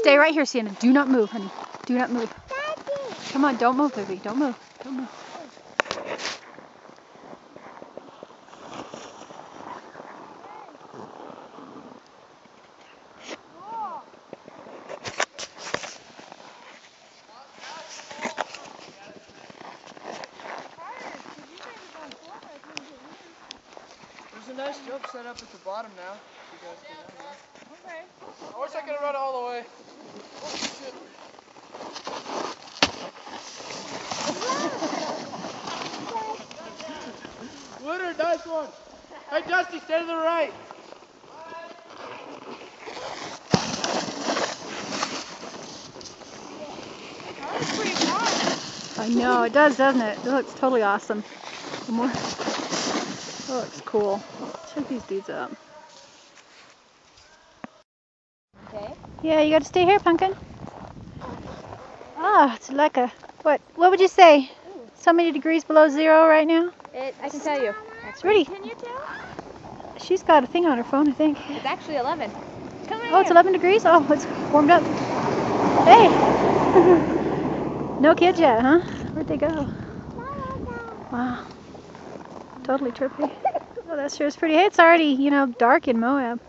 Stay right here, Sienna. Do not move, honey. Do not move. Daddy. Come on, don't move, baby. Don't move. Don't move. There's a nice jump set up at the bottom now. You guys can run there. Okay. I wish I could have run all the way. Oh shit. Woodard, nice one. Hey Dusty, stay to the right. That was pretty fun. I know, it does, doesn't it? It looks totally awesome. The more... It looks cool. Check these dudes out. Okay. Yeah, you got to stay here, Pumpkin. Ah, it's like a... What would you say? So many degrees below zero right now? I can tell you. It's really... Can you tell? She's got a thing on her phone, I think. It's actually 11. Come right Oh, it's here. 11 degrees? Oh, it's warmed up. Hey! No kids yet, huh? Where'd they go? Wow. Totally trippy. Oh, that sure is pretty. Hey, it's already, dark in Moab.